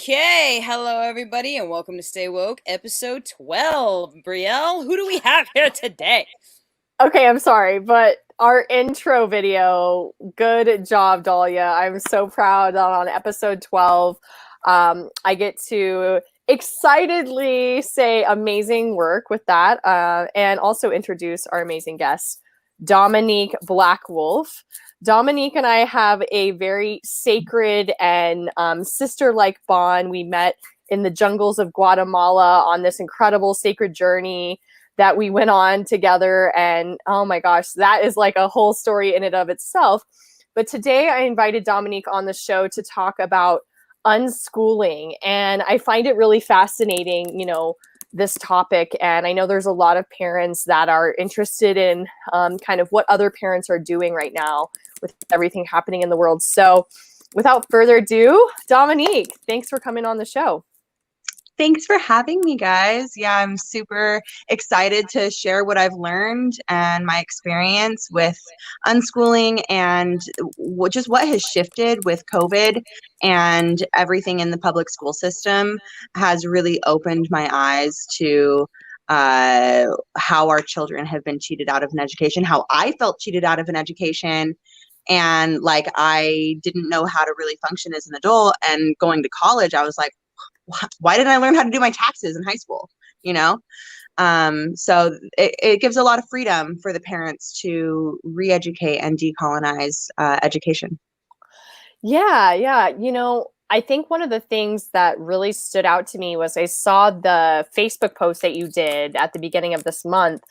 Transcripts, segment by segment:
Okay, hello everybody, and welcome to Stay Woke, episode 12. Brielle, who do we have here today? Okay, I'm sorry, but our intro video, good job, Dahlia. I'm so proud that on episode 12, I get to excitedly say amazing work with that and also introduce our amazing guest, Domanique Blackwolf. Domanique and I have a very sacred and sister-like bond. We met in the jungles of Guatemala on this incredible sacred journey that we went on together. And oh my gosh, that is like a whole story in and of itself. But today I invited Domanique on the show to talk about unschooling. And I find it really fascinating, this topic. And I know there's a lot of parents that are interested in kind of what other parents are doing right now with everything happening in the world. So without further ado, Domanique, thanks for coming on the show. Thanks for having me, guys. Yeah, I'm super excited to share what I've learned and my experience with unschooling and just what has shifted with COVID, and everything in the public school system has really opened my eyes to how our children have been cheated out of an education, how I felt cheated out of an education. And like, I didn't know how to really function as an adult. And going to college, I was like, why didn't I learn how to do my taxes in high school? So it gives a lot of freedom for the parents to re-educate and decolonize education. Yeah. I think one of the things that really stood out to me was I saw the Facebook post that you did at the beginning of this month.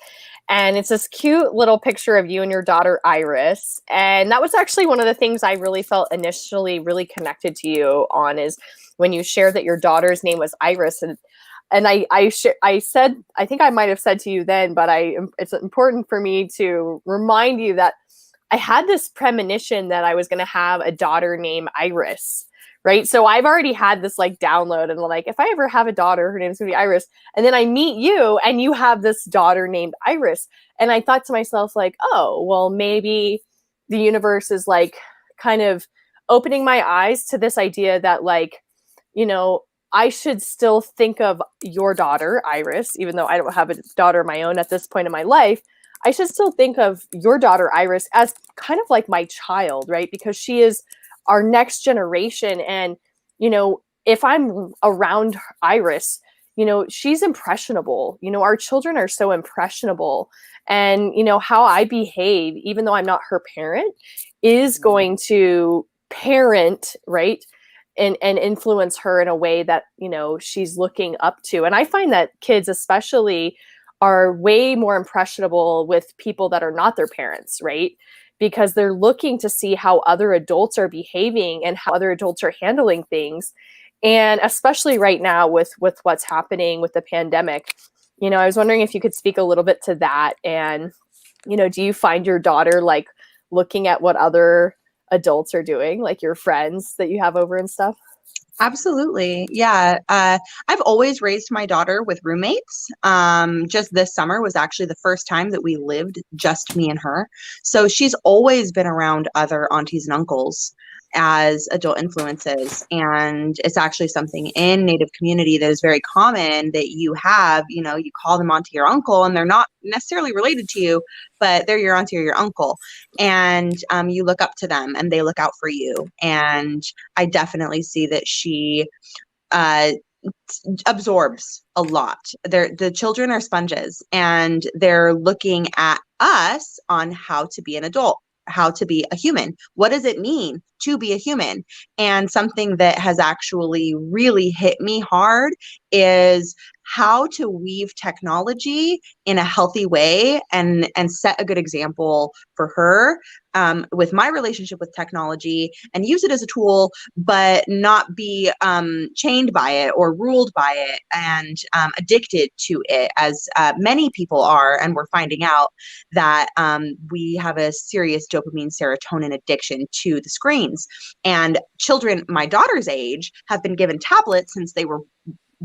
And it's this cute little picture of you and your daughter, Iris. And that was actually one of the things I really felt initially really connected to you on, is when you shared that your daughter's name was Iris. And I said, I think I might have said to you then, but it's important for me to remind you that I had this premonition that I was going to have a daughter named Iris, right? So I've already had this like download, and like, if I ever have a daughter, her name's going to be Iris. And then I meet you and you have this daughter named Iris. And I thought to myself, like, oh, well, maybe the universe is like kind of opening my eyes to this idea that, like, I should still think of your daughter, Iris, even though I don't have a daughter of my own at this point in my life. I should still think of your daughter, Iris, as kind of like my child, right? Because she is our next generation. And, if I'm around Iris, she's impressionable. Our children are so impressionable. And, how I behave, even though I'm not her parent, is going to parent, right? And influence her in a way that, she's looking up to. And I find that kids especially are way more impressionable with people that are not their parents, right? Because they're looking to see how other adults are behaving and how other adults are handling things. And especially right now with what's happening with the pandemic, I was wondering if you could speak a little bit to that. And, do you find your daughter like looking at what other adults are doing, like your friends that you have over and stuff? Absolutely. Yeah. I've always raised my daughter with roommates. Just this summer was actually the first time that we lived just me and her. So she's always been around other aunties and uncles as adult influences. And it's actually something in Native community that is very common, that you have, you call them auntie or uncle, and they're not necessarily related to you, but they're your auntie or your uncle. And you look up to them and they look out for you. And I definitely see that she absorbs a lot. The children are sponges, and they're looking at us on how to be an adult, how to be a human. What does it mean to be a human? And something that has actually really hit me hard is how to weave technology in a healthy way and set a good example for her with my relationship with technology, and use it as a tool, but not be chained by it or ruled by it and addicted to it, as many people are. And we're finding out that we have a serious dopamine serotonin addiction to the screens. And children my daughter's age have been given tablets since they were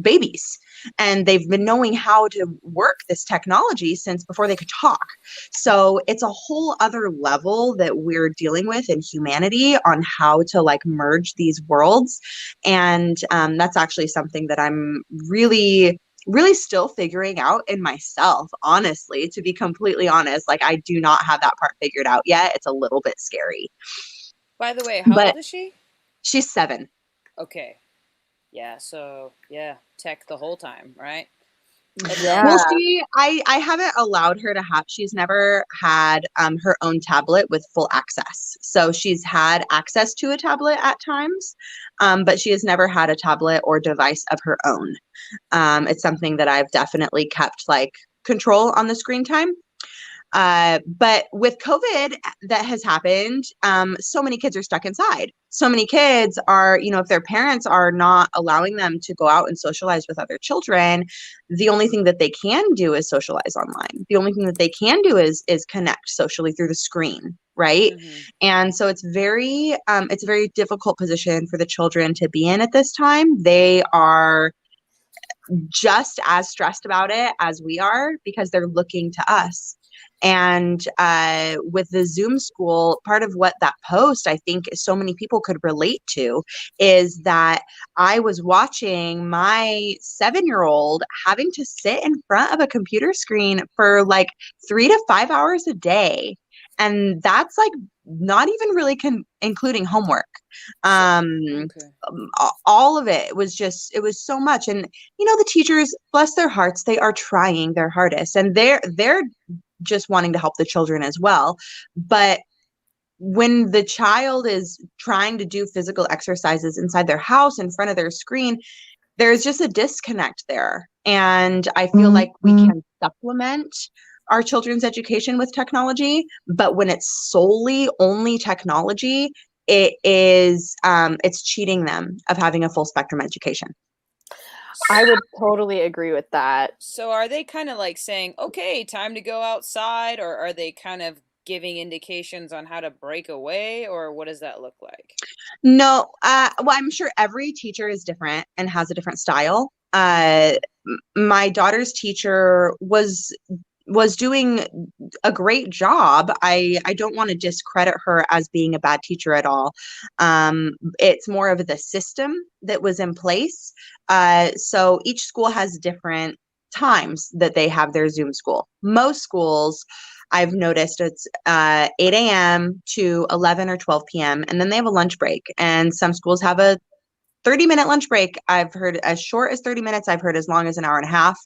babies, and they've been knowing how to work this technology since before they could talk. So it's a whole other level that we're dealing with in humanity on how to like merge these worlds. And that's actually something that I'm really still figuring out in myself, honestly, to be completely honest. Like, I do not have that part figured out yet. It's a little bit scary. By the way, how But old is she? she's 7. Okay. Yeah, so yeah, tech the whole time, right? Well, Yeah. I haven't allowed her to have, she's never had her own tablet with full access. So she's had access to a tablet at times, but she has never had a tablet or device of her own. It's something that I've definitely kept like control on the screen time. But with COVID that has happened, so many kids are stuck inside. So many kids are, if their parents are not allowing them to go out and socialize with other children, the only thing that they can do is socialize online. The only thing that they can do is connect socially through the screen, right? Mm-hmm. And so it's a very difficult position for the children to be in at this time. They are just as stressed about it as we are because they're looking to us. And with the Zoom school, part of what that post I think so many people could relate to is that I was watching my 7-year-old having to sit in front of a computer screen for like 3 to 5 hours a day. And that's like not even really including homework. Okay. All of it was it was so much. And the teachers, bless their hearts, they are trying their hardest, and they're just wanting to help the children as well. But when the child is trying to do physical exercises inside their house in front of their screen, there's just a disconnect there. And I feel like we can supplement our children's education with technology, but when it's solely only technology, it's cheating them of having a full spectrum education. I would totally agree with that. So are they kind of like saying, okay, time to go outside, or are they kind of giving indications on how to break away, or what does that look like? No, well, I'm sure every teacher is different and has a different style. My daughter's teacher was doing a great job. I don't want to discredit her as being a bad teacher at all. It's more of the system that was in place. So each school has different times that they have their Zoom school. Most schools, I've noticed, it's 8 a.m. to 11 or 12 p.m. and then they have a lunch break. And some schools have a 30-minute lunch break. I've heard as short as 30 minutes. I've heard as long as an hour and a half.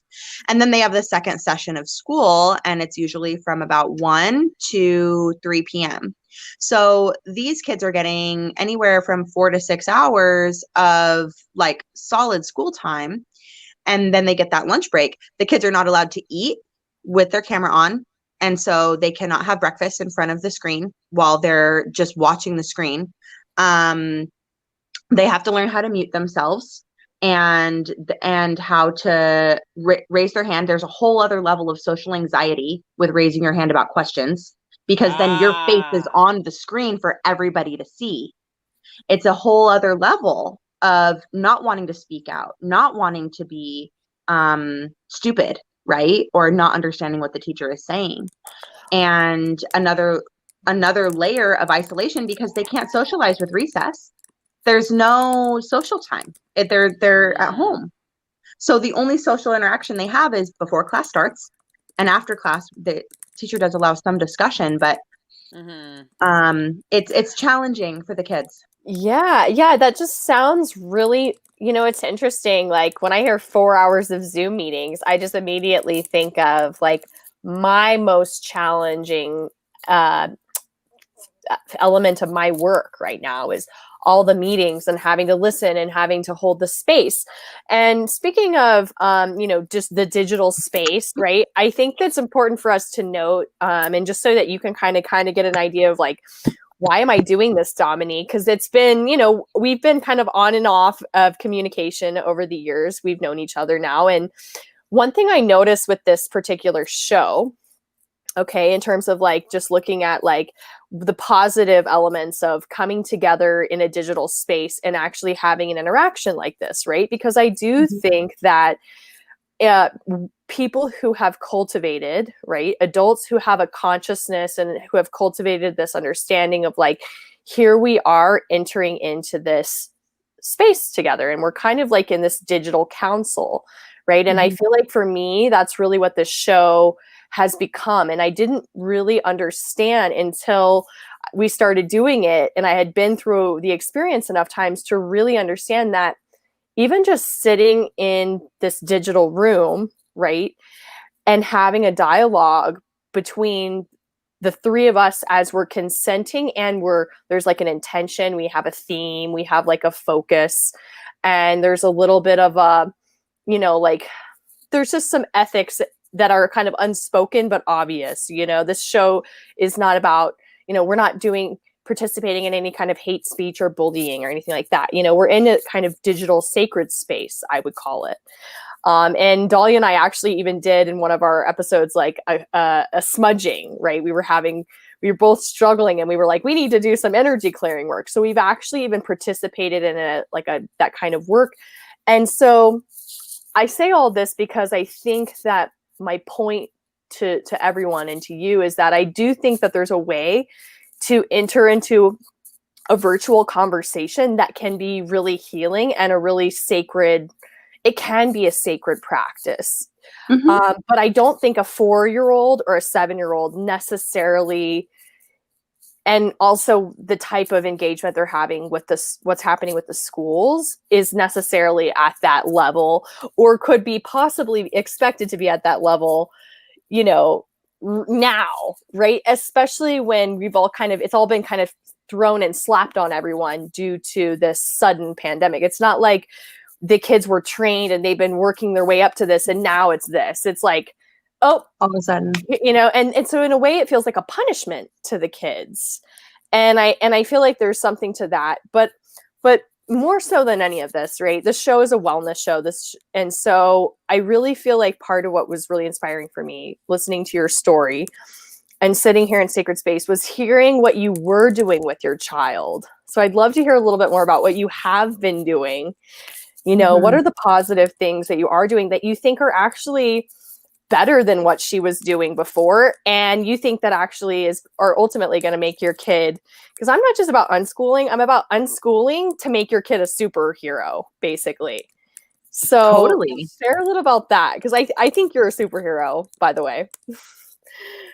And then they have the second session of school, and it's usually from about 1 to 3 p.m. So these kids are getting anywhere from 4 to 6 hours of like solid school time. And then they get that lunch break. The kids are not allowed to eat with their camera on. And so they cannot have breakfast in front of the screen while they're just watching the screen. They have to learn how to mute themselves and how to raise their hand. There's a whole other level of social anxiety with raising your hand about questions, because then your face is on the screen for everybody to see. It's a whole other level of not wanting to speak out, not wanting to be stupid, right? Or not understanding what the teacher is saying. And another layer of isolation because they can't socialize with recess. There's no social time. They're at home. So the only social interaction they have is before class starts, and after class the teacher does allow some discussion, but it's challenging for the kids. Yeah, that just sounds really, it's interesting. Like when I hear 4 hours of Zoom meetings, I just immediately think of like my most challenging element of my work right now is all the meetings and having to listen and having to hold the space. And speaking of, just the digital space, right? I think that's important for us to note, and just so that you can kind of get an idea of like, why am I doing this, Dominique? Because it's been, we've been kind of on and off of communication over the years. We've known each other now. And one thing I noticed with this particular show Okay, in terms of like just looking at like the positive elements of coming together in a digital space and actually having an interaction like this, right? Because I do Mhm. think that uh, people who have cultivated, right, adults who have a consciousness and who have cultivated this understanding of like, here we are entering into this space together and we're kind of like in this digital council, right? And I Mhm. feel like for me, that's really what this show has become. And I didn't really understand until we started doing it. And I had been through the experience enough times to really understand that even just sitting in this digital room, right, and having a dialogue between the three of us as we're consenting and there's like an intention, we have a theme, we have like a focus, and there's a little bit of a, like there's just some ethics that are kind of unspoken but obvious. This show is not about, we're not doing participating in any kind of hate speech or bullying or anything like that. We're in a kind of digital sacred space, I would call it. And Dahlia and I actually even did in one of our episodes like a smudging, right? We were both struggling and we were like, we need to do some energy clearing work. So we've actually even participated in that kind of work. And so I say all this because I think that my point to everyone and to you is that I do think that there's a way to enter into a virtual conversation that can be really healing and a really sacred, it can be a sacred practice. Mhm. But I don't think a 4-year-old or a 7-year-old necessarily, and also the type of engagement they're having with this, what's happening with the schools is necessarily at that level, or could be possibly expected to be at that level, you know, now, right? Especially when it's all been kind of thrown and slapped on everyone due to this sudden pandemic. It's not like the kids were trained and they've been working their way up to this and now it's this. It's like, oh, All of a sudden. and so in a way it feels like a punishment to the kids. And I feel like there's something to that. But more so than any of this, right? This show is a wellness show. And so I really feel like part of what was really inspiring for me listening to your story and sitting here in sacred space was hearing what you were doing with your child. So I'd love to hear a little bit more about what you have been doing. What Mhm. are the positive things that you are doing that you think are actually better than what she was doing before, and you think that actually are ultimately going to make your kid, because I'm not just about unschooling, I'm about unschooling to make your kid a superhero, basically. So Totally. share a little about that, because I think you're a superhero, by the way.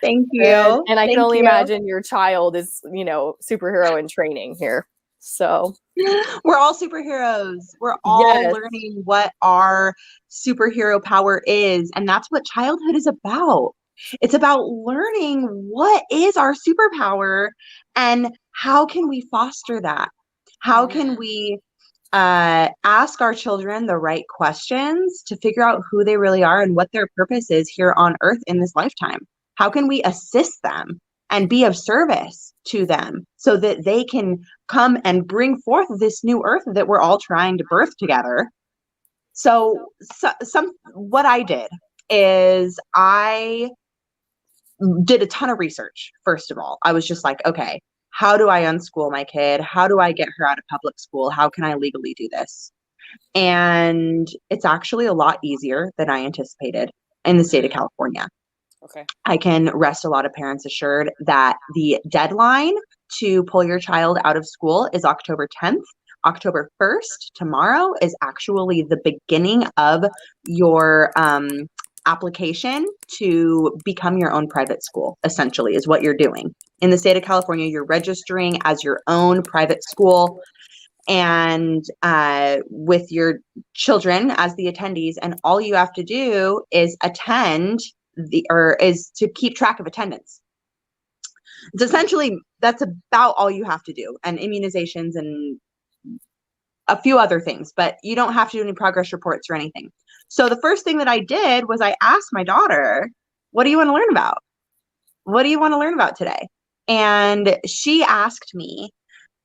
Thank and you. and I can Thank only you. imagine your child is superhero in training here. So We're all superheroes. We're all yes. learning what our superhero power is. And that's what childhood is about. It's about learning what is our superpower and how can we foster that? How can we ask our children the right questions to figure out who they really are and what their purpose is here on earth in this lifetime? How can we assist them and be of service to them so that they can come and bring forth this new earth that we're all trying to birth together? So what I did is I did a ton of research. First of all, I was just like, okay, how do I unschool my kid? How do I get her out of public school? How can I legally do this? And it's actually a lot easier than I anticipated in the state of California. Okay. I can rest a lot of parents assured that the deadline to pull your child out of school is October 10th. October 1st, tomorrow, is actually the beginning of your application to become your own private school, essentially, is what you're doing. In the state of California, you're registering as your own private school and with your children as the attendees. And all you have to do is is to keep track of attendance. It's essentially, that's about all you have to do, and immunizations and a few other things, but you don't have to do any progress reports or anything. So the first thing that I did was I asked my daughter, what do you want to learn about? What do you want to learn about today? And she asked me,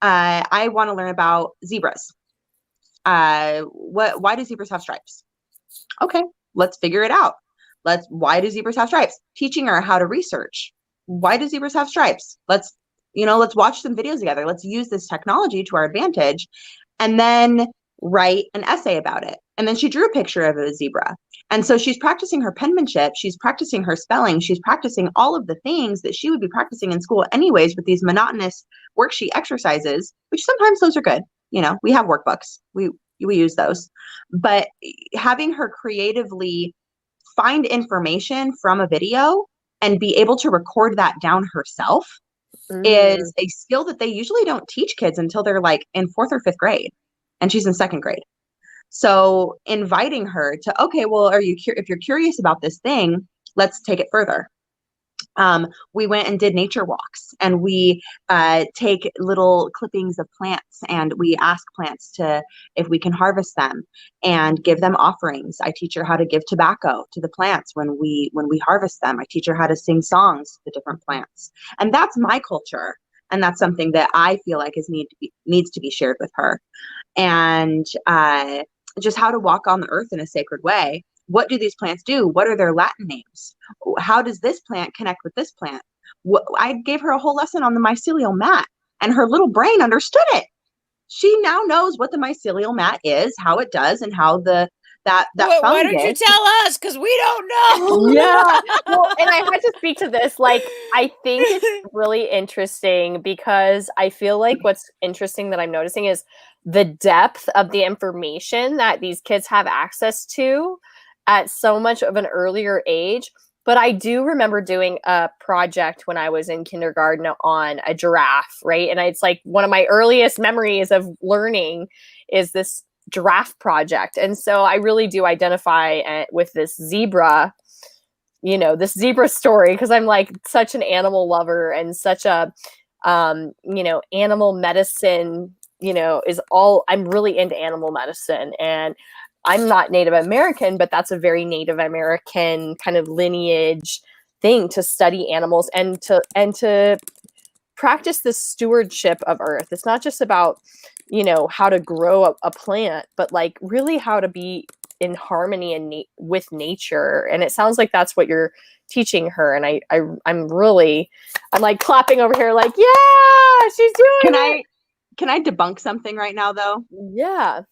I want to learn about zebras. Why do zebras have stripes? Okay, let's figure it out. Why do zebras have stripes? Teaching her how to research. Why do zebras have stripes? Let's watch some videos together. Let's use this technology to our advantage. And then write an essay about it. And then she drew a picture of a zebra. And so she's practicing her penmanship, she's practicing her spelling, she's practicing all of the things that she would be practicing in school anyways with these monotonous worksheet exercises, which sometimes those are good. We have workbooks. We use those. But having her creatively find information from a video and be able to record that down herself is a skill that they usually don't teach kids until they're like in 4th or 5th grade. And she's in 2nd grade. So inviting her to, okay, well, if you're curious about this thing, let's take it further. We went and did nature walks, and we take little clippings of plants, and we ask plants if we can harvest them and give them offerings. I teach her how to give tobacco to the plants when we harvest them. I teach her how to sing songs to the different plants, and that's my culture, and that's something that I feel like needs to be shared with her. And just how to walk on the earth in a sacred way. What do these plants do? What are their Latin names? How does this plant connect with this plant? I gave her a whole lesson on the mycelial mat, and her little brain understood it. She now knows what the mycelial mat is, how it does, and how that Why don't you fungus. tell us? Because we don't know. Yeah. Well, and I had to speak to this. Like, I think it's really interesting because I feel like what's interesting that I'm noticing is the depth of the information that these kids have access to at so much of an earlier age. But I do remember doing a project when I was in kindergarten on a giraffe, right? And it's like one of my earliest memories of learning is this giraffe project. And so I really do identify with this zebra, this zebra story, because I'm like such an animal lover and such a, animal medicine, I'm really into animal medicine. And I'm not Native American, but that's a very Native American kind of lineage thing to study animals and to practice the stewardship of earth. It's not just about, how to grow a plant, but like really how to be in harmony and with nature. And it sounds like that's what you're teaching her. And I'm like clapping over here, like, yeah, she's doing it. Can I debunk something right now, though? Yeah.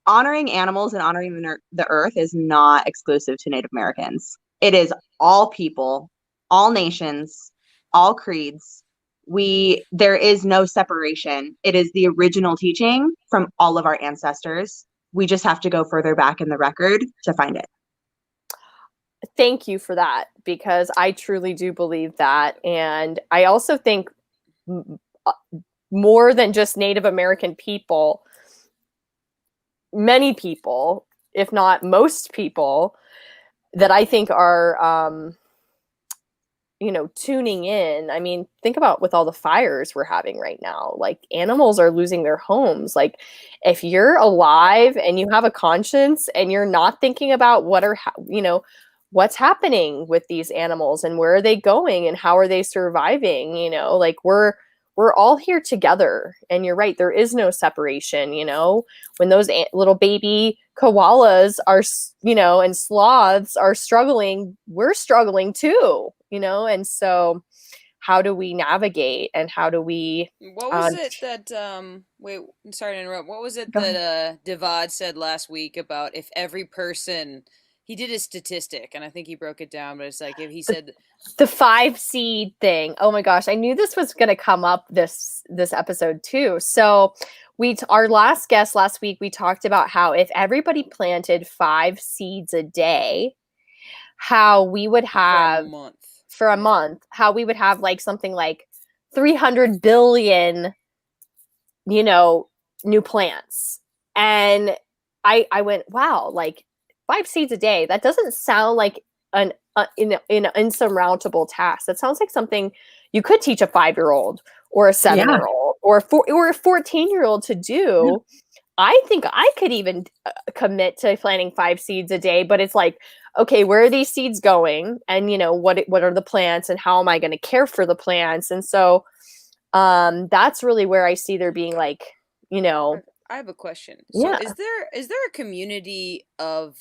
Honoring animals and honoring the earth is not exclusive to Native Americans. It is all people, all nations, all creeds. There is no separation. It is the original teaching from all of our ancestors. We just have to go further back in the record to find it. Thank you for that, because I truly do believe that. And I also think more than just Native American people, many people, if not most people, that I think are, tuning in. I mean, think about with all the fires we're having right now, like animals are losing their homes. Like if you're alive and you have a conscience and you're not thinking about what's happening with these animals and where are they going and how are they surviving, like we're all here together. And you're right, there is no separation. When those little baby koalas are, and sloths are struggling, we're struggling too, and so how do we navigate and how do we What was it that wait, I'm sorry to interrupt. What was it that Divad said last week about if every person, he did a statistic and I think he broke it down, but it's like if he said the 5 seed thing. Oh my gosh, I knew this was going to come up this episode too. So our last guest last week, we talked about how if everybody planted 5 seeds a day, how we would have for a month, how we would have like something like 300 billion, new plants. And I went, wow, like 5 seeds a day. That doesn't sound like an insurmountable task. That sounds like something you could teach a 5-year-old or a 7-year-old or a 14-year-old to do. Yeah. I think I could even commit to planting 5 seeds a day, but it's like, okay, where are these seeds going? And what are the plants and how am I going to care for the plants? And so that's really where I see there being like, I have a question. So is there a community of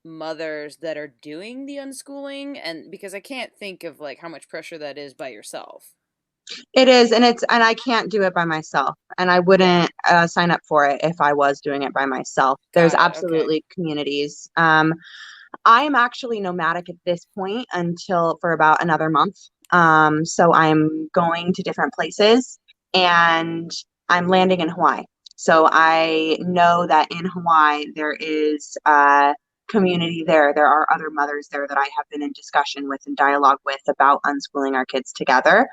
mothers that are doing the unschooling, and because I can't think of like how much pressure that is by yourself. It is, and I can't do it by myself, and I Yeah. wouldn't sign up for it if I was doing it by myself. There's Got it. Okay. absolutely communities. I am actually nomadic at this point until for about another month. So I'm going to different places and I'm landing in Hawaii. So I know that in Hawaii there is a community there. There are other mothers there that I have been in discussion with and dialogue with about unschooling our kids together,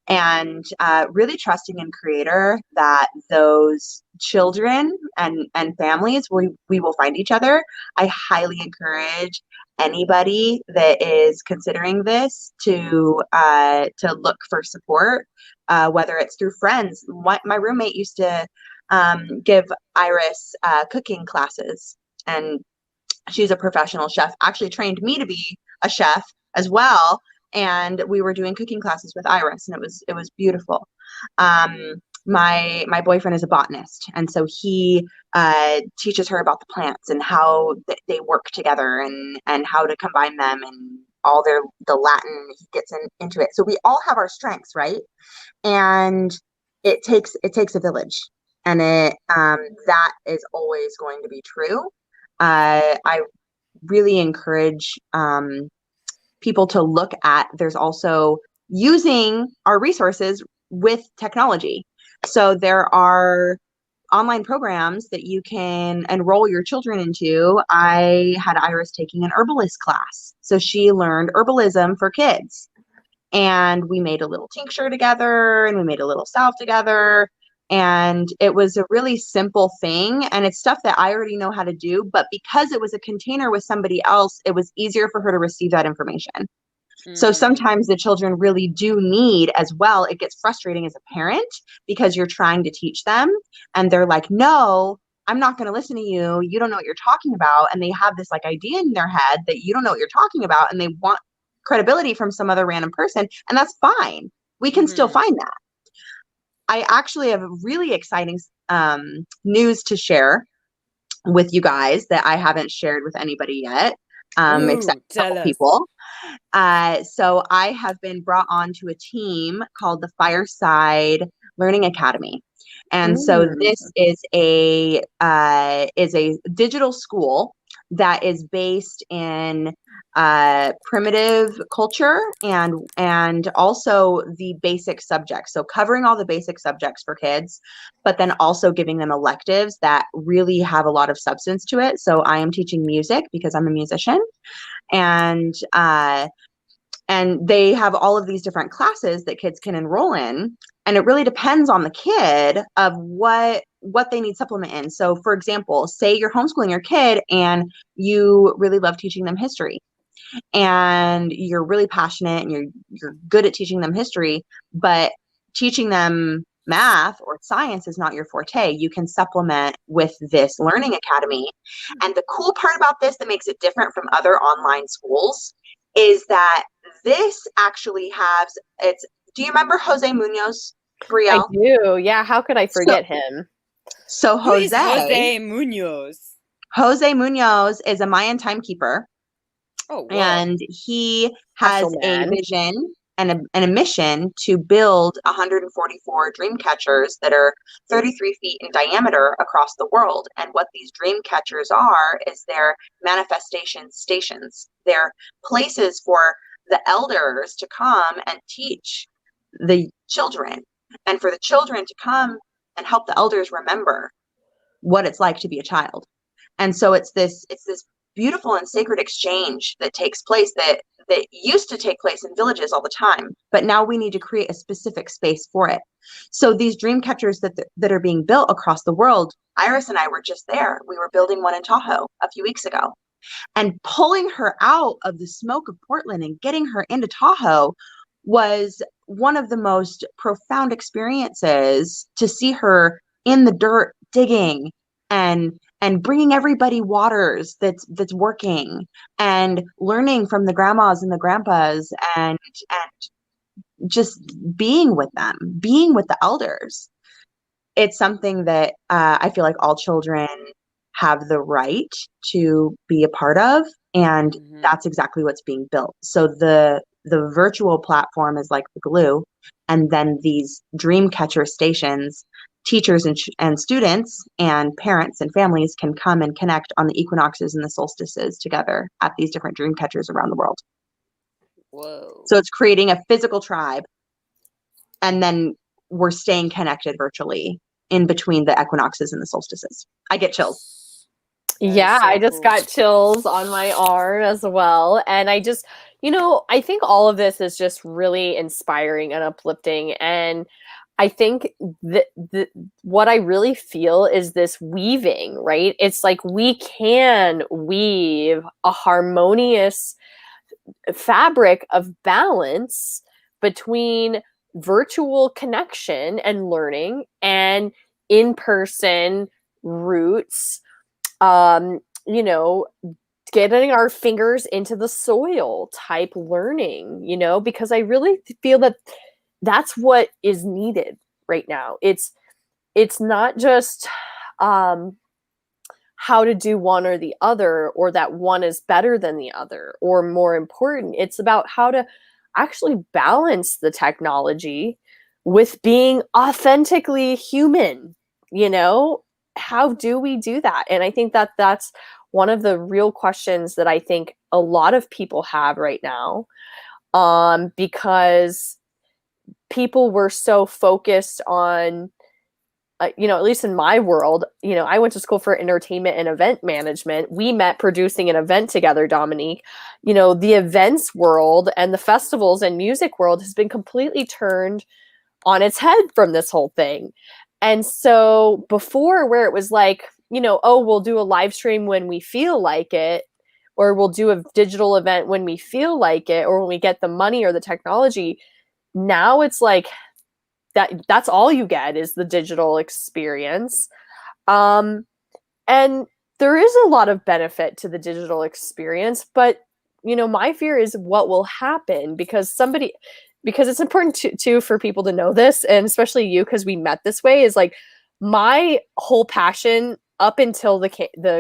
and really trusting in creator that those children and families, we will find each other. I highly encourage anybody that is considering this to look for support, whether it's through friends. My roommate used to give Iris cooking classes, and she's a professional chef, actually trained me to be a chef as well. And we were doing cooking classes with Iris, and it was beautiful. My boyfriend is a botanist, and so he teaches her about the plants and how they work together, and how to combine them, and all the Latin he gets into it. So we all have our strengths, right? And it takes a village, and it that is always going to be true. I really encourage people to look at, there's also using our resources with technology. So there are online programs that you can enroll your children into. I had Iris taking an herbalist class. So she learned herbalism for kids. And we made a little tincture together, and we made a little salve together. And it was a really simple thing. And it's stuff that I already know how to do. But because it was a container with somebody else, it was easier for her to receive that information. So Mm, sometimes the children really do need as well. It gets frustrating as a parent because you're trying to teach them and they're like, no, I'm not going to listen to you. You don't know what you're talking about. And they have this like idea in their head that you don't know what you're talking about, and they want credibility from some other random person. And that's fine. We can still mm-hmm. find that. I actually have a really exciting news to share with you guys that I haven't shared with anybody yet, except Ooh, a tell couple us. people. So I have been brought onto a team called the Fireside Learning Academy. And so Mm. this is a digital school that is based in primitive culture, and also the basic subjects. So covering all the basic subjects for kids, but then also giving them electives that really have a lot of substance to it. So I am teaching music because I'm a musician, and they have all of these different classes that kids can enroll in, and it really depends on the kid of what they need supplement in. So for example, say you're homeschooling your kid and you really love teaching them history, and you're really passionate and you're good at teaching them history, but teaching them math or science is not your forte. You can supplement with this learning academy. And the cool part about this that makes it different from other online schools is that this actually has it's do you remember Jose Munoz, I Brielle? do. Yeah, how could I So forget him? so Who is Jose Munoz? Jose Munoz is a Mayan timekeeper, Oh, whoa. and he Special has a man. vision and a mission to build 144 dream catchers that are 33 feet in diameter across the world. And what these dream catchers are is their manifestation stations. They're places for the elders to come and teach the children, and for the children to come and help the elders remember what it's like to be a child. And so it's this beautiful and sacred exchange that takes place, that used to take place in villages all the time, but now we need to create a specific space for it. So these dream catchers that are being built across the world, Iris and I were just there. We were building one in Tahoe a few weeks ago, and pulling her out of the smoke of Portland and getting her into Tahoe was one of the most profound experiences, to see her in the dirt digging, and bringing everybody waters that's working, and learning from the grandmas and the grandpas, and just being with them, being with the elders. It's something that I feel like all children have the right to be a part of. And Mm-hmm. that's exactly what's being built. So the virtual platform is like the glue. And then these dream catcher stations, teachers and students and parents and families can come and connect on the equinoxes and the solstices together at these different dream catchers around the world. Whoa. So it's creating a physical tribe. And then we're staying connected virtually in between the equinoxes and the solstices. I get chills. That is Yeah, so I just cool. got chills on my arm as well. And I just, I think all of this is just really inspiring and uplifting. And I think what I really feel is this weaving, right? It's like we can weave a harmonious fabric of balance between virtual connection and learning and in-person roots, um, you know, getting our fingers into the soil type learning, because I really feel that that's what is needed right now. It's not just how to do one or the other, or that one is better than the other or more important. It's about how to actually balance the technology with being authentically human. How do we do that? And I think that that's one of the real questions that I think a lot of people have right now, because people were so focused on, at least in my world, I went to school for entertainment and event management. We met producing an event together, Dominique. The events world and the festivals and music world has been completely turned on its head from this whole thing. And so before, where it was like, oh, we'll do a live stream when we feel like it, or we'll do a digital event when we feel like it, or when we get the money or the technology. Now it's like, that's all you get is the digital experience. And there is a lot of benefit to the digital experience, but my fear is what will happen, because it's important to for people to know this, and especially you, because we met this way, is like my whole passion up until the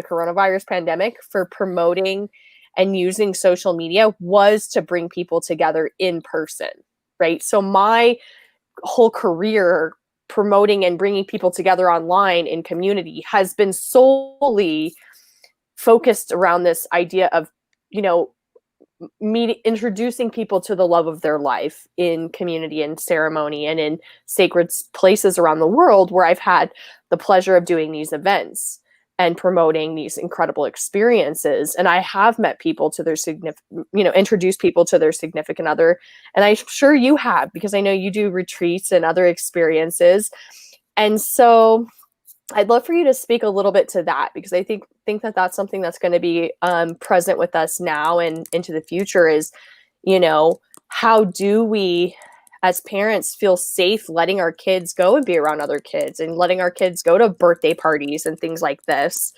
coronavirus pandemic for promoting and using social media was to bring people together in person, right? So my whole career promoting and bringing people together online in community has been solely focused around this idea of, introducing people to the love of their life in community and ceremony and in sacred places around the world, where I've had the pleasure of doing these events and promoting these incredible experiences. And I have met people to their introduced people to their significant other. And I'm sure you have, because I know you do retreats and other experiences. And so I'd love for you to speak a little bit to that, because I think that that's something that's going to be present with us now and into the future is, how do we as parents feel safe letting our kids go and be around other kids, and letting our kids go to birthday parties and things like this,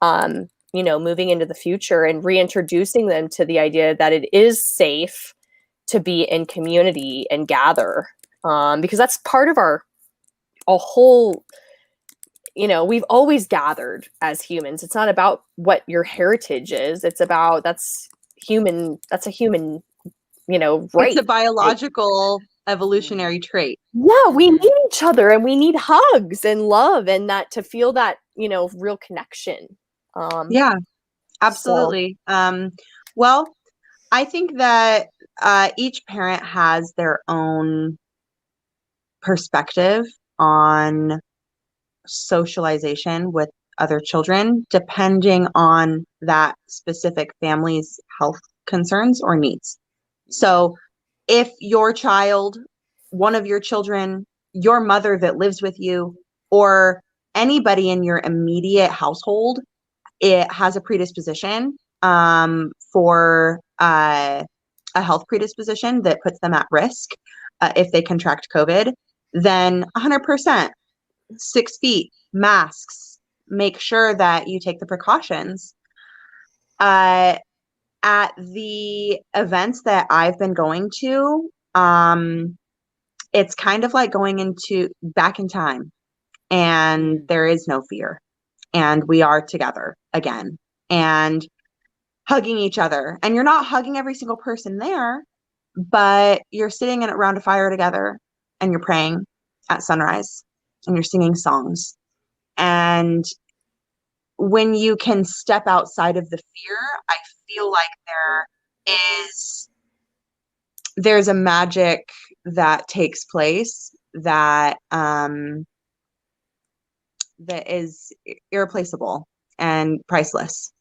moving into the future, and reintroducing them to the idea that it is safe to be in community and gather, because that's part of a whole, we've always gathered as humans. It's not about what your heritage is. It's about that's a human, right. It's a biological evolutionary trait. Yeah, we need each other, and we need hugs and love, and that to feel that, real connection. Yeah, absolutely. Well, I think that each parent has their own perspective on socialization with other children, depending on that specific family's health concerns or needs. So if your child, one of your children, your mother that lives with you, or anybody in your immediate household, it has a predisposition for a health predisposition that puts them at risk if they contract COVID, then 100%, 6 feet, masks, make sure that you take the precautions. At the events that I've been going to, it's kind of like going back in time, and there is no fear. and we are together again and hugging each other. And you're not hugging every single person there, but you're sitting around a fire together and you're praying at sunrise and you're singing songs. And when you can step outside of the fear, I feel like there's a magic that takes place that that is irreplaceable and priceless.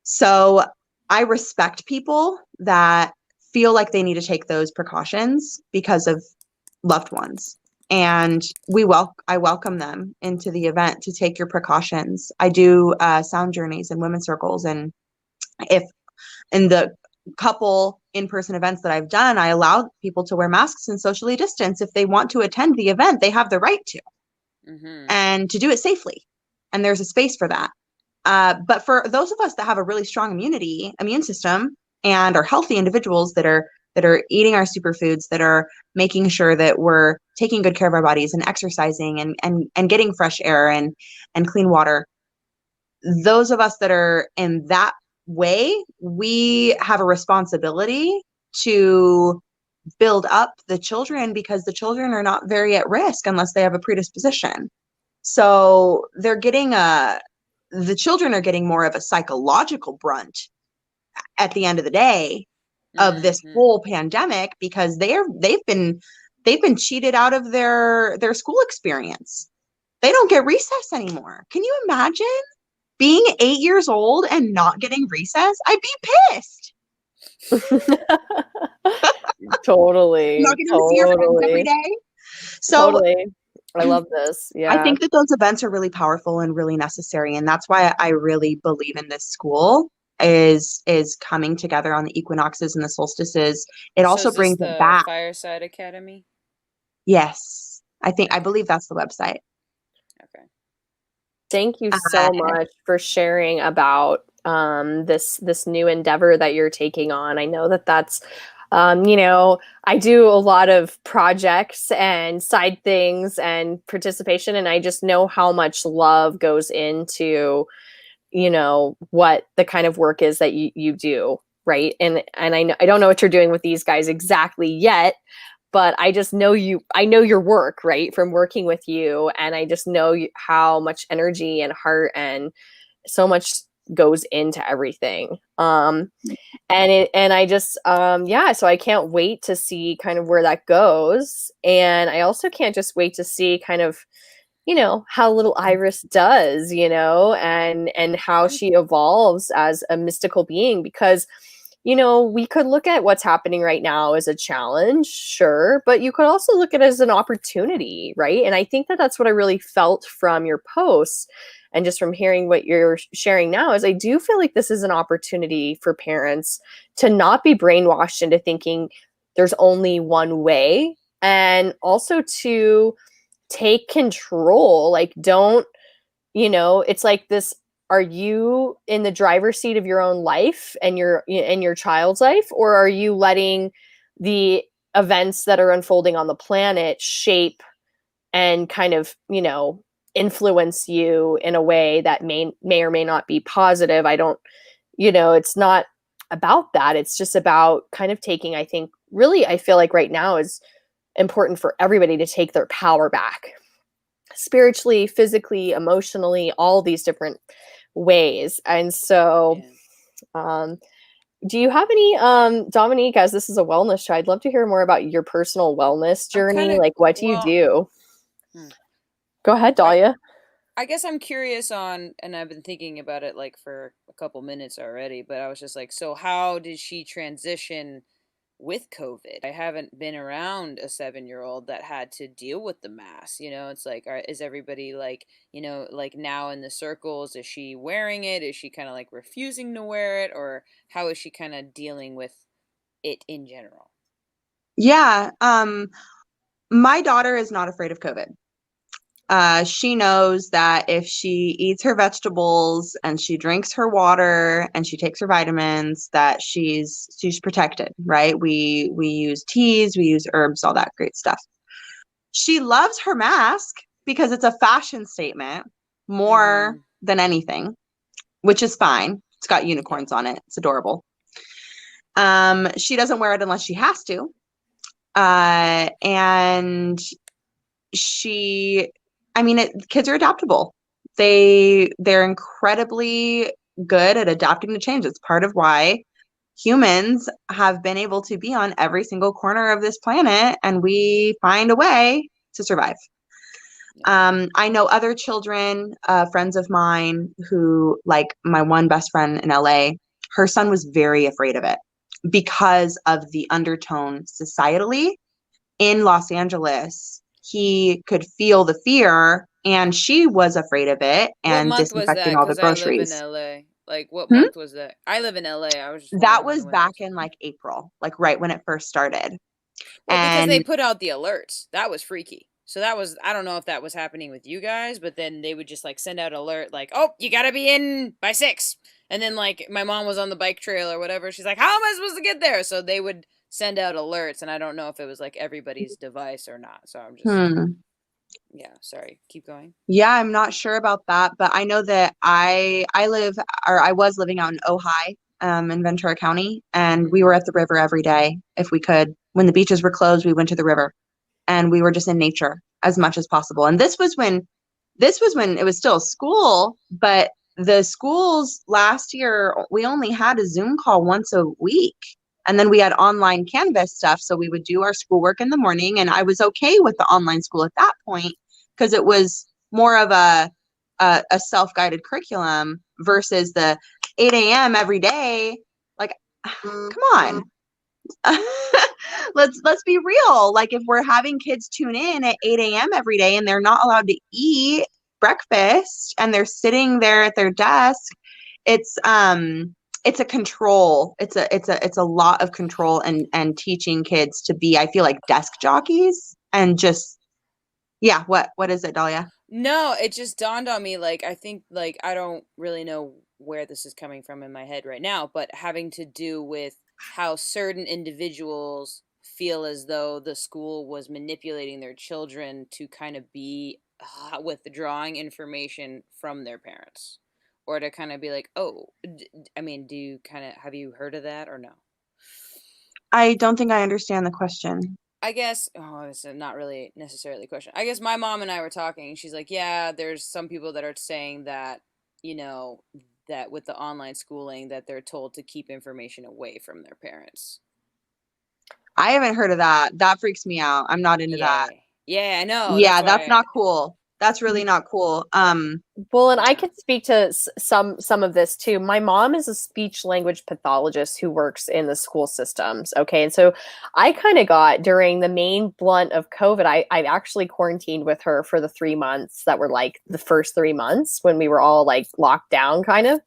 So I respect people that feel like they need to take those precautions because of loved ones. And I welcome them into the event to take your precautions. I do sound journeys and women's circles. And if in the couple in-person events that I've done, I allow people to wear masks and socially distance. If they want to attend the event, they have the right to, and to do it safely. And there's a space for that. But for those of us that have a really strong immune system and are healthy individuals that are eating our superfoods, that are making sure that we're taking good care of our bodies and exercising and getting fresh air and clean water, those of us that are in that way, we have a responsibility to build up the children, because the children are not very at risk unless they have a predisposition. So the children are getting more of a psychological brunt at the end of the day of this whole pandemic, because they've been cheated out of their school experience. They don't get recess anymore. Can you imagine being 8 years old and not getting recess? I'd be pissed. Totally. Not getting to see your friends every day. So totally. I love this. Yeah. I think that those events are really powerful and really necessary. And that's why I really believe in this school is coming together on the equinoxes and the solstices. It also brings it back. Fireside Academy? Yes. I believe that's the website. Okay. Thank you so much for sharing about this new endeavor that you're taking on. I know that's I do a lot of projects and side things and participation, and I just know how much love goes into, what the kind of work is that you do, right? And I don't know what you're doing with these guys exactly yet, but I just know I know your work, right? From working with you, and I just know how much energy and heart and so much goes into everything. So I can't wait to see kind of where that goes. And I also can't just wait to see kind of, how little Iris does, and how she evolves as a mystical being, because we could look at what's happening right now as a challenge, sure, but you could also look at it as an opportunity, right? And I think that that's what I really felt from your posts, and just from hearing what you're sharing now, is I do feel like this is an opportunity for parents to not be brainwashed into thinking there's only one way, and also to take control. Like, don't, it's like this, are you in the driver's seat of your own life and your child's life, or are you letting the events that are unfolding on the planet shape and kind of, influence you in a way that may or may not be positive? I don't, it's not about that. It's just about kind of taking, I think, really, I feel like right now is important for everybody to take their power back, spiritually, physically, emotionally, all these different ways. And so, do you have any, Dominique, as this is a wellness show, I'd love to hear more about your personal wellness journey. What do you do? Go ahead, Dahlia. I guess I'm curious on, and I've been thinking about it like for a couple minutes already, but I was just like, so how did she transition with COVID? I haven't been around a 7-year-old that had to deal with the mask. It's like, is everybody like, like now in the circles, is she wearing it? Is she kind of like refusing to wear it? Or how is she kind of dealing with it in general? Yeah. My daughter is not afraid of COVID. She knows that if she eats her vegetables and she drinks her water and she takes her vitamins, that she's protected, right? We use teas, we use herbs, all that great stuff. She loves her mask because it's a fashion statement. more Mm-hmm. than anything, which is fine. It's got Yeah. unicorns on it. It's adorable. She doesn't wear it unless she has to. And she, I mean, kids are adaptable. They're incredibly good at adapting to change. It's part of why humans have been able to be on every single corner of this planet, and we find a way to survive. I know other children, friends of mine who, like my one best friend in LA, her son was very afraid of it because of the undertone societally in Los Angeles. He could feel the fear, and she was afraid of it What and month was disinfecting that? all the Because I live in groceries. LA. Like, what Hmm? month was that? I live in LA. I was just That wondering was when that back was. in like April, like right when it first started. Well, because they And put out the alerts. That was freaky. So that was, I don't know if that was happening with you guys, but then they would just like send out alert like, "Oh, you got to be in by 6." And then like my mom was on the bike trail or whatever. She's like, "How am I supposed to get there?" So they would send out alerts, and I don't know if it was like everybody's device or not. So I'm just, hmm. yeah, sorry. Keep going. Yeah, I'm not sure about that, but I know that I live, or I was living out in Ojai, in Ventura County, and we were Mhm. at the river every day if we could. When the beaches were closed, we went to the river, and we were just in nature as much as possible. And this was when it was still school, but the schools last year, we only had a Zoom call once a week. And then we had online Canvas stuff. So we would do our schoolwork in the morning. And I was okay with the online school at that point because it was more of a self-guided curriculum versus the 8 a.m. every day. Like, come on. Let's be real. Like if we're having kids tune in at 8 a.m. every day and they're not allowed to eat breakfast and they're sitting there at their desk, it's a control. It's a lot of control and teaching kids to be, I feel like, desk jockeys and just yeah, what is it, Dahlia? No, it just dawned on me like I think like I don't really know where this is coming from in my head right now, but having to do with how certain individuals feel as though the school was manipulating their children to kind of be withdrawing information from their parents or to kind of be like, "Oh, I mean, do you kind of have you heard of that or no?" I don't think I understand the question. I guess, oh, this is not really necessarily a question. I guess my mom and I were talking, and she's like, yeah, there's some people that are saying that, you know, that with the online schooling, that they're told to keep information away from their parents. I haven't heard of that. That freaks me out. I'm not into that. Yeah. Yeah, I know. That's Yeah, that's why. not cool. That's really not cool. Well, and I Yeah. could speak to some of this too. My mom is a speech language pathologist who works in the school systems. Okay, and so I kind of got during the main blunt of COVID. I actually quarantined with her for the 3 months that were like the first 3 months when we were all like locked down, kind of.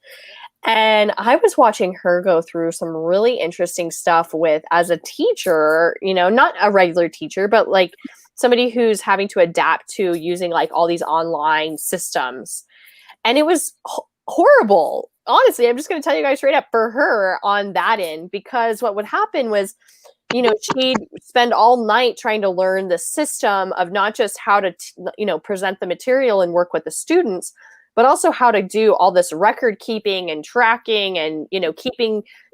And I was watching her go through some really interesting stuff with as a teacher, not a regular teacher, but like somebody who's having to adapt to using like all these online systems. And it was horrible. Honestly, I'm just going to tell you guys straight up for her on that end, because what would happen was, she'd spend all night trying to learn the system of not just how to, present the material and work with the students, but also how to do all this record keeping and tracking and,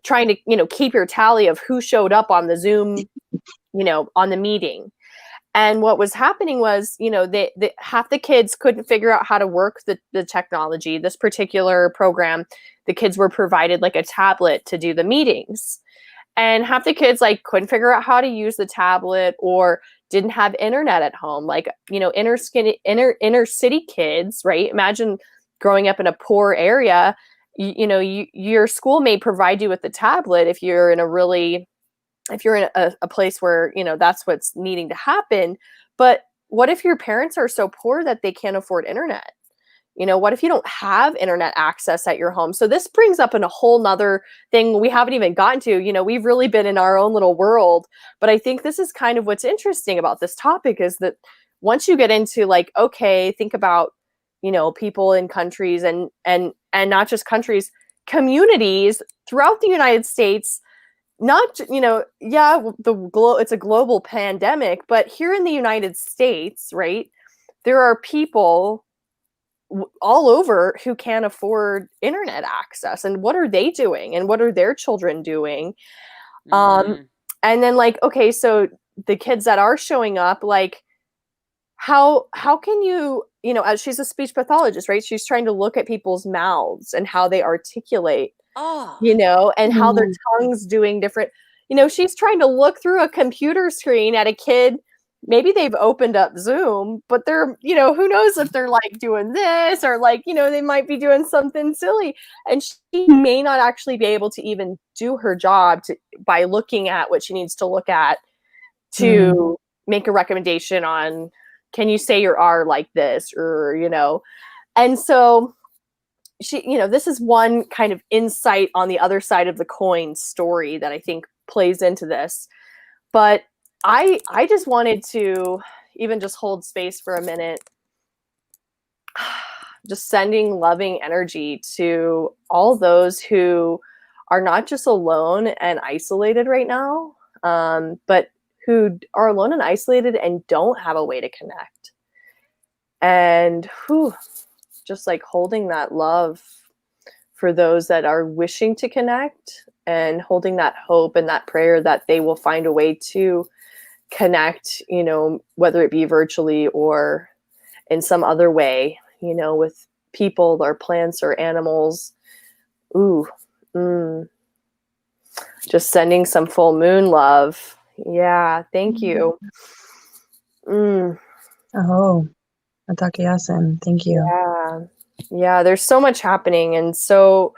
trying to, keep your tally of who showed up on the Zoom, on the meeting. And what was happening was, half the kids couldn't figure out how to work the technology. This particular program, the kids were provided like a tablet to do the meetings. And half the kids like couldn't figure out how to use the tablet or didn't have internet at home. Like, inner city kids, right? Imagine growing up in a poor area. Your school may provide you with the tablet if you're in a place where that's what's needing to happen. But what if your parents are so poor that they can't afford internet? What if you don't have internet access at your home? So this brings up in a whole nother thing we haven't even gotten to. We've really been in our own little world, but I think this is kind of what's interesting about this topic is that once you get into like, okay, think about people in countries and not just countries, communities throughout the United States. Not, yeah, it's a global pandemic, but here in the United States, right, there are people all over who can't afford internet access, and what are they doing and what are their children doing? Mm. And then like, okay, so the kids that are showing up, like how can you, as she's a speech pathologist, right? She's trying to look at people's mouths and how they articulate, Oh. and how their tongue's doing different. She's trying to look through a computer screen at a kid. Maybe they've opened up Zoom, but they're, who knows if they're like doing this or like, they might be doing something silly. And she may not actually be able to even do her job by looking at what she needs to look at to make a recommendation on, can you say your R like this, or, and so she, this is one kind of insight on the other side of the coin story that I think plays into this. But I just wanted to even just hold space for a minute, just sending loving energy to all those who are not just alone and isolated right now, but who are alone and isolated and don't have a way to connect. And just like holding that love for those that are wishing to connect, and holding that hope and that prayer that they will find a way to connect, whether it be virtually or in some other way, with people or plants or animals. Just sending some full moon love. Yeah, thank you. Oh, Atakayasen, thank you. Yeah, there's so much happening, and so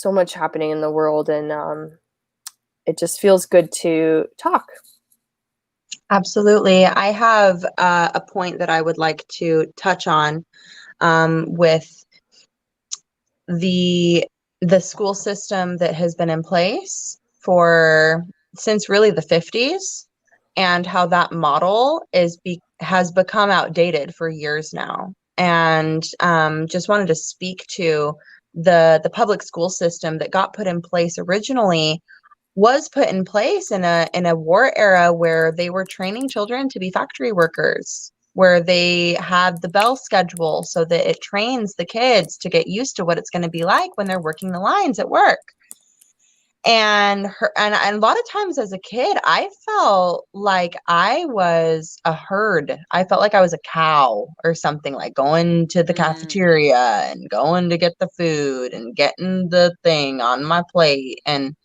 much happening in the world, and it just feels good to talk. Absolutely. I have a point that I would like to touch on with the school system that has been in place since really the 50s, and how that model has become outdated for years now. And just wanted to speak to the public school system that got put in place originally was put in place in a war era where they were training children to be factory workers, where they had the bell schedule so that it trains the kids to get used to what it's going to be like when they're working the lines at work. And a lot of times as a kid, I felt like I was a herd. I felt like I was a cow or something, like going to the cafeteria and going to get the food and getting the thing on my plate. And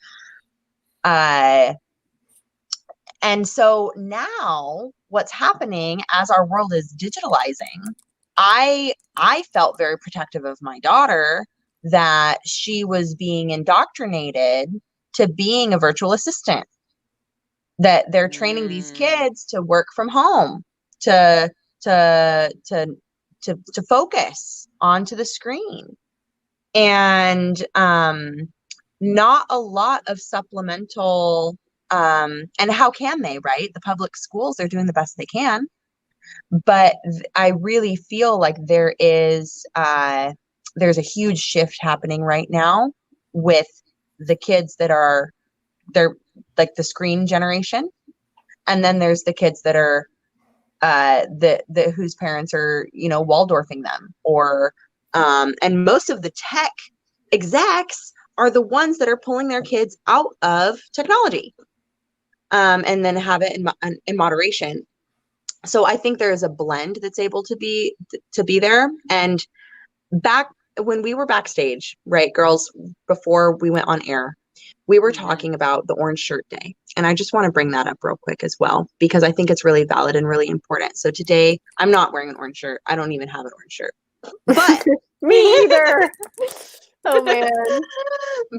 so now what's happening as our world is digitalizing, I felt very protective of my daughter, that she was being indoctrinated to being a virtual assistant, that they're training these kids to work from home, to focus onto the screen, and not a lot of supplemental, and how can they, right? The public schools, they're doing the best they can, but I really feel like there's a huge shift happening right now with the kids they're like the screen generation, and then there's the kids that are the whose parents are Waldorfing them, or and most of the tech execs are the ones that are pulling their kids out of technology, and then have it in moderation. So I think there is a blend that's able to be there. And back when we were backstage, right, girls, before we went on air, we were talking about the Orange Shirt Day. And I just want to bring that up real quick as well, because I think it's really valid and really important. So today, I'm not wearing an orange shirt. I don't even have an orange shirt. But me either. Oh man.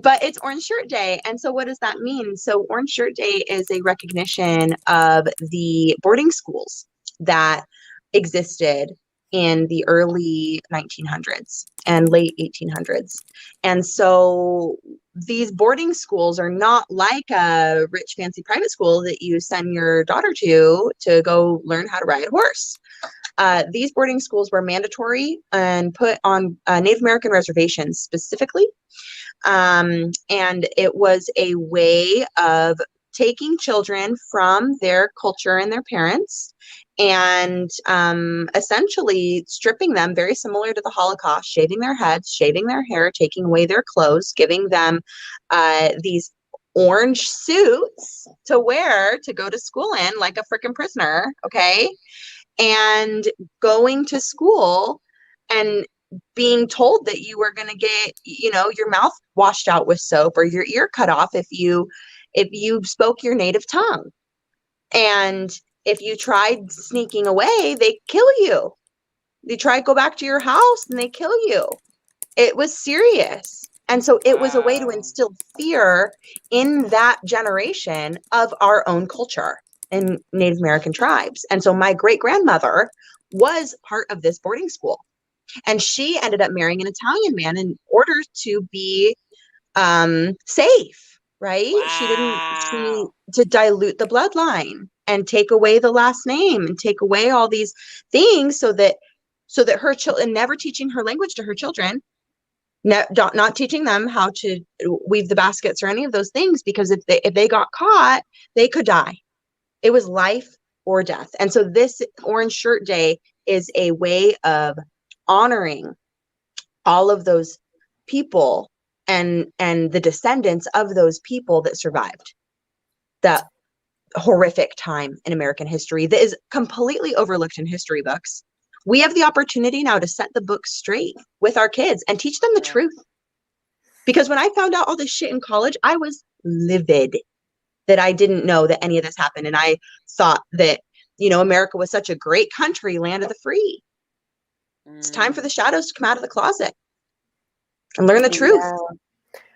But it's Orange Shirt Day. And so what does that mean? So Orange Shirt Day is a recognition of the boarding schools that existed in the early 1900s and late 1800s. And so these boarding schools are not like a rich, fancy private school that you send your daughter to go learn how to ride a horse. These boarding schools were mandatory and put on Native American reservations specifically. And it was a way of taking children from their culture and their parents and essentially stripping them, very similar to the Holocaust, shaving their heads, shaving their hair, taking away their clothes, giving them these orange suits to wear to go to school in like a freaking prisoner, okay? And going to school and being told that you were going to get, your mouth washed out with soap or your ear cut off if you spoke your native tongue. And if you tried sneaking away, they kill you. They try to go back to your house and they kill you. It was serious. And so it was a way to instill fear in that generation of our own culture and Native American tribes. And so my great grandmother was part of this boarding school. And she ended up marrying an Italian man in order to be safe, right? Wow. To dilute the bloodline and take away the last name and take away all these things so that her children, never teaching her language to her children, not teaching them how to weave the baskets or any of those things, because if they got caught, they could die. It was life or death. And so this Orange Shirt Day is a way of honoring all of those people and the descendants of those people that survived that horrific time in American history that is completely overlooked in history books. We have the opportunity now to set the book straight with our kids and teach them the truth. Because when I found out all this shit in college, I was livid that I didn't know that any of this happened. And I thought that, America was such a great country, land of the free. It's time for the shadows to come out of the closet and learn the truth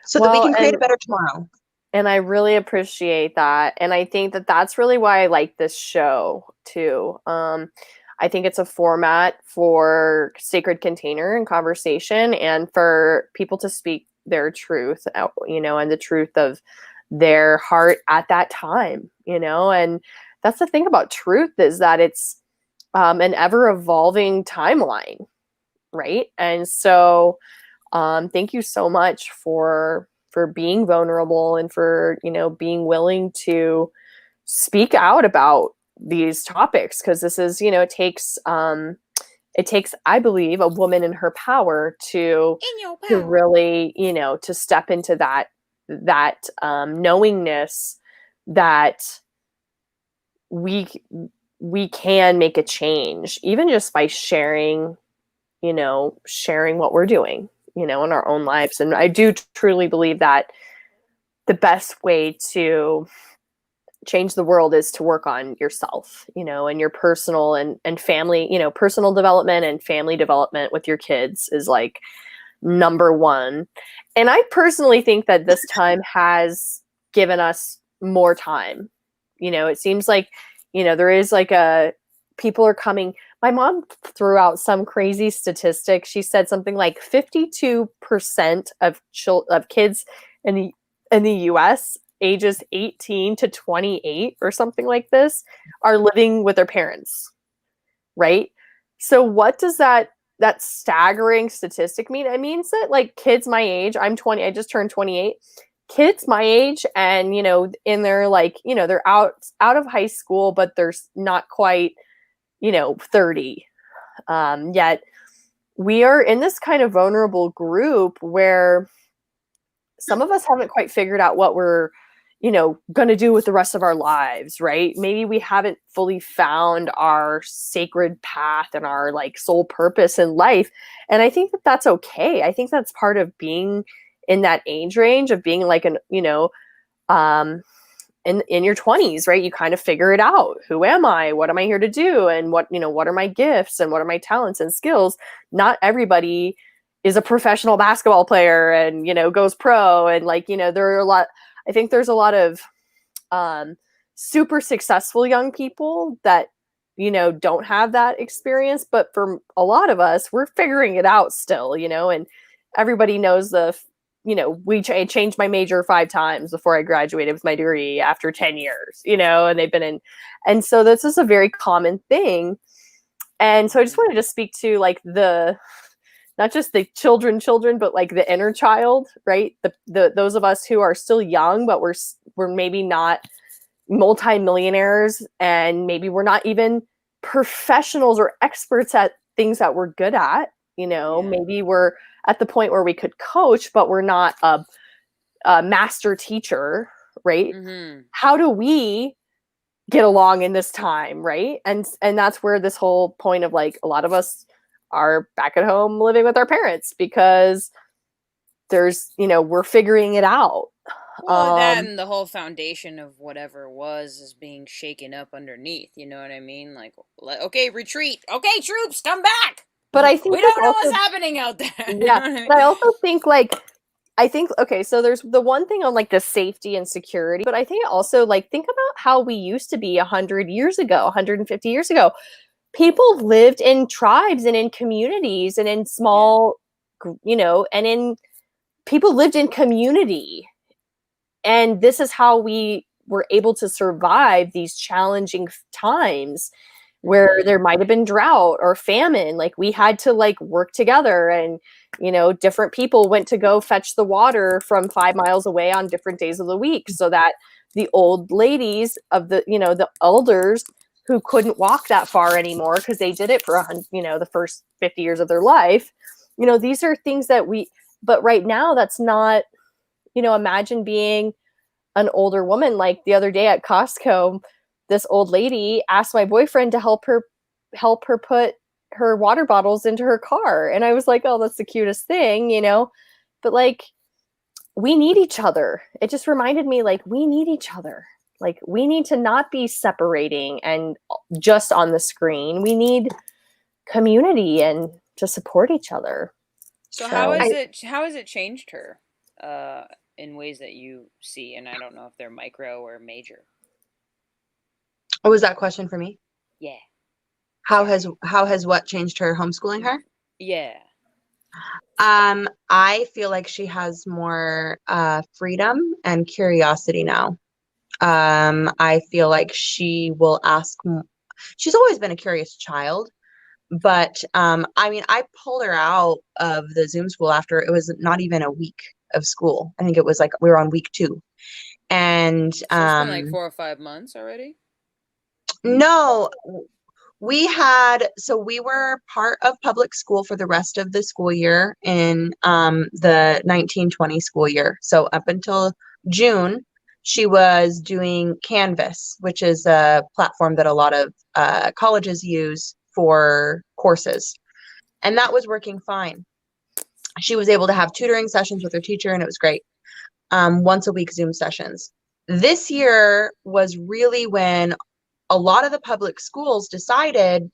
so that we can create a better tomorrow. And I really appreciate that. And I think that that's really why I like this show too. I think it's a format for sacred container and conversation and for people to speak their truth, and the truth of their heart at that time, and that's the thing about truth, is that it's an ever evolving timeline. Right. And so thank you so much for being vulnerable and for, being willing to speak out about these topics, because this is, it takes, I believe, a woman in her power to really, to step into that knowingness that we can make a change, even just by sharing what we're doing, in our own lives. And I do truly believe that the best way to change the world is to work on yourself, and your personal and family, personal development and family development with your kids is like number one. And I personally think that this time has given us more time. It seems like, there is like people are coming. My mom threw out some crazy statistic. She said something like 52% of kids in the US ages 18 to 28 or something like this are living with their parents, right? So what does that staggering statistic mean? It means that like kids my age, I'm 20, I just turned 28. Kids my age and, in their like, they're out of high school, but they're not quite, 30. Yet we are in this kind of vulnerable group where some of us haven't quite figured out what we're, going to do with the rest of our lives, right? Maybe we haven't fully found our sacred path and our like soul purpose in life. And I think that that's okay. I think that's part of being in that age range of being like in your 20s, right? You kind of figure it out. Who am I? What am I here to do? And what are my gifts and what are my talents and skills? Not everybody is a professional basketball player and, goes pro. And like, I think there's a lot of super successful young people that, don't have that experience. But for a lot of us, we're figuring it out still, and everybody knows I changed my major 5 times before I graduated with my degree after 10 years, and they've been in. And so this is a very common thing. And so I just wanted to speak to like not just the children, but like the inner child, right? Those of us who are still young, but we're maybe not multimillionaires, and maybe we're not even professionals or experts at things that we're good at. Yeah. Maybe we're at the point where we could coach, but we're not a master teacher, right? Mm-hmm. How do we get along in this time, right? And that's where this whole point of like a lot of us are back at home living with our parents because there's we're figuring it out. Well, that and the whole foundation of whatever was is being shaken up underneath. You know what I mean? Like, okay, retreat. Okay, troops, come back. But I We think this don't know also, what's happening out there. You yeah, know what I mean? but I also think like okay, so there's the one thing on like the safety and security, but I think also like think about how we used to be 100 years ago, 150 years ago. People lived in tribes and in communities and in Yeah. small, and in people lived in community. And this is how we were able to survive these challenging times where Mm-hmm. there might have been drought or famine. Like we had to like work together, and different people went to go fetch the water from 5 miles away on different days of the week so that the old ladies of the elders who couldn't walk that far anymore because they did it for the first 50 years of their life. These are things that but right now that's not, imagine being an older woman. Like the other day at Costco, this old lady asked my boyfriend to help her put her water bottles into her car. And I was like, oh, that's the cutest thing, But like we need each other. It just reminded me like we need each other. Like we need to not be separating and just on the screen. We need community and to support each other. So So how has it changed her in ways that you see? And I don't know if they're micro or major. What was that question for me? Yeah. How Sorry. has what changed her homeschooling her? Yeah. I feel like she has more freedom and curiosity now. I feel like she will ask. She's always been a curious child, but I mean, I pulled her out of the Zoom school after it was not even a week of school. I think it was like we were on week 2, and So it's been like 4 or 5 months already. no, we were part of public school for the rest of the school year in the 1920 school year. So up until June, she was doing Canvas, which is a platform that a lot of colleges use for courses. And that was working fine. She was able to have tutoring sessions with her teacher, and it was great. Once a week Zoom sessions. This year was really when a lot of the public schools decided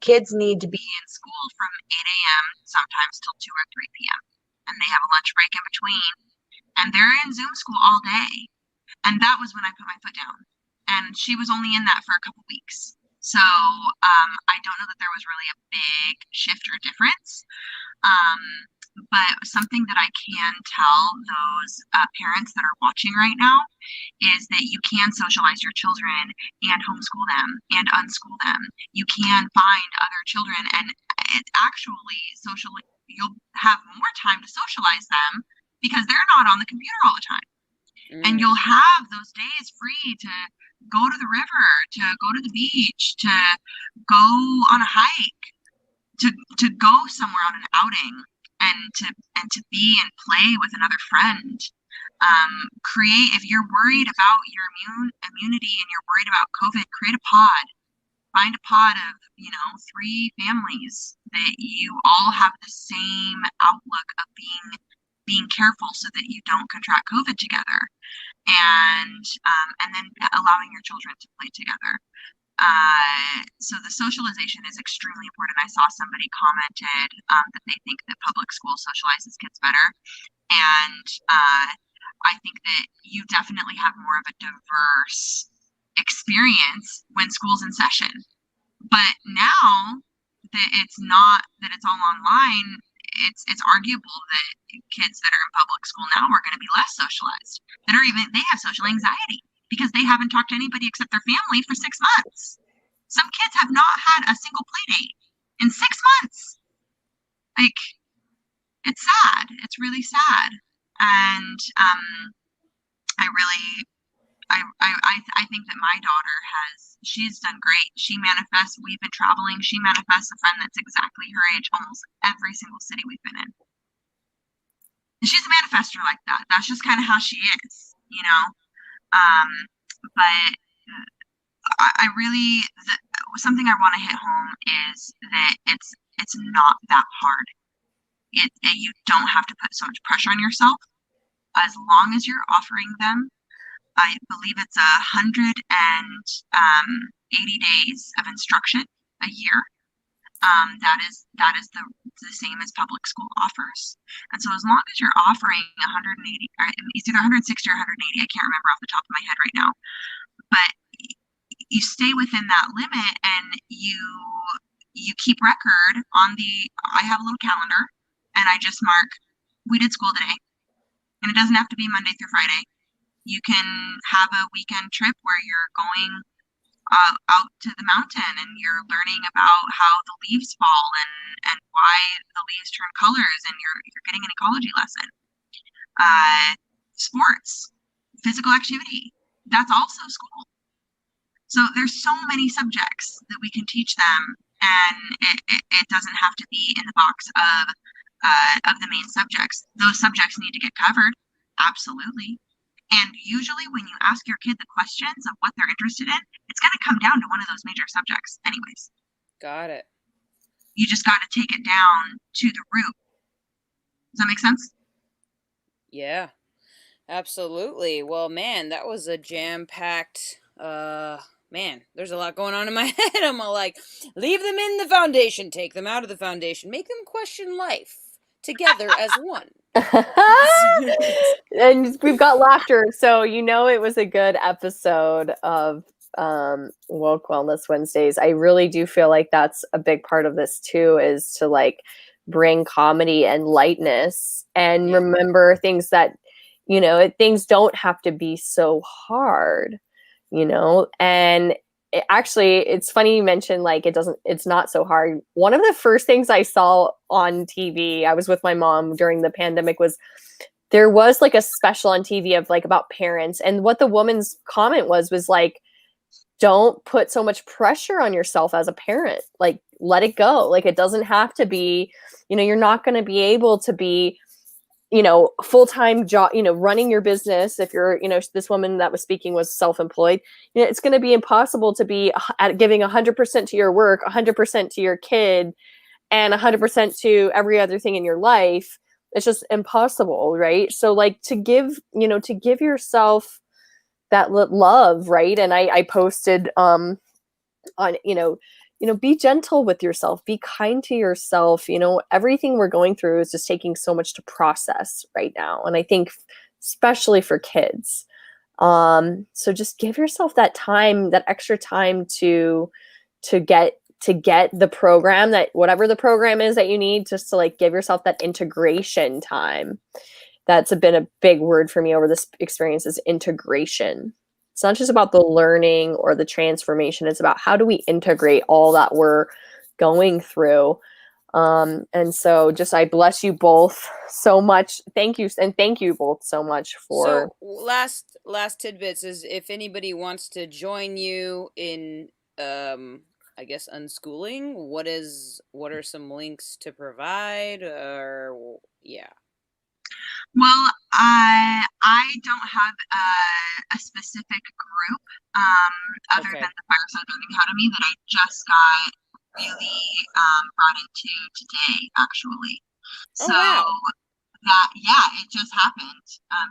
kids need to be in school from 8 a.m., sometimes till 2 or 3 p.m. And they have a lunch break in between. And they're in Zoom school all day. And that was when I put my foot down. And she was only in that for a couple weeks. So I don't know that there was really a big shift or difference. But something that I can tell those parents that are watching right now is that you can socialize your children and homeschool them and unschool them. You can find other children, and it's actually socially, you'll have more time to socialize them because they're not on the computer all the time. And you'll have those days free to go to the river, to go to the beach, to go on a hike, to go somewhere on an outing, and to be and play with another friend. Create, if you're worried about your immunity and you're worried about COVID, create a pod. Find a pod of 3 families that you all have the same outlook of being careful so that you don't contract COVID together, and then allowing your children to play together. So the socialization is extremely important. I saw somebody commented that they think that public school socializes kids better. And I think that you definitely have more of a diverse experience when school's in session. But now that it's all online, it's arguable that kids that are in public school now are going to be less socialized. They have social anxiety because they haven't talked to anybody except their family for 6 months. Some kids have not had a single play date in 6 months. Like, it's sad. It's really sad. And I really I think that my daughter she's done great. She manifests, we've been traveling, she manifests a friend that's exactly her age, almost every single city we've been in. And she's a manifester like that. That's just kind of how she is, you know? But I really, something I want to hit home is that it's not that hard. You don't have to put so much pressure on yourself as long as you're offering them. I believe it's 180 days of instruction a year. That is the same as public school offers. And so as long as you're offering 180, it's either 160 or 180, I can't remember off the top of my head right now, but you stay within that limit, and you keep record on I have a little calendar, and I just mark, we did school today. And it doesn't have to be Monday through Friday. You can have a weekend trip where you're going out to the mountain and you're learning about how the leaves fall and why the leaves turn colors, and you're getting an ecology lesson. Sports, physical activity, that's also school. So there's so many subjects that we can teach them, and it doesn't have to be in the box of the main subjects. Those subjects need to get covered, absolutely. And usually when you ask your kid the questions of what they're interested in, it's going to come down to one of those major subjects anyways. Got it. You just got to take it down to the root. Does that make sense? Yeah, absolutely. Well, man, that was a jam-packed, man, there's a lot going on in my head. I'm all like, leave them in the foundation, take them out of the foundation, make them question life together as one. And we've got laughter, so it was a good episode of Woke Wellness Wednesdays. I really do feel like that's a big part of this too, is to like bring comedy and lightness, and remember things that things don't have to be so hard, and it's funny you mentioned like it's not so hard. One of the first things I saw on TV, I was with my mom during the pandemic, was there was like a special on TV of like about parents, and what the woman's comment was like, don't put so much pressure on yourself as a parent. Like, let it go. Like, it doesn't have to be, you're not going to be able to be full-time job, running your business. If you're, this woman that was speaking was self-employed, it's going to be impossible to be at giving 100% to your work, 100% to your kid, and 100% to every other thing in your life. It's just impossible. Right. So like to give yourself that love. Right. And I posted, on, be gentle with yourself, be kind to yourself. Everything we're going through is just taking so much to process right now. And I think especially for kids. So just give yourself that time, that extra time to get the program, that whatever the program is that you need, just to like give yourself that integration time. That's been a big word for me over this experience, is integration. It's not just about the learning or the transformation. It's about how do we integrate all that we're going through. And so I bless you both so much. Thank you. And thank you both so much for. So last tidbits is, if anybody wants to join you in, I guess, unschooling, what are some links to provide, or yeah. Well, I don't have a specific group other than the Fireside Learning Academy that I just got really brought into today, actually. So it just happened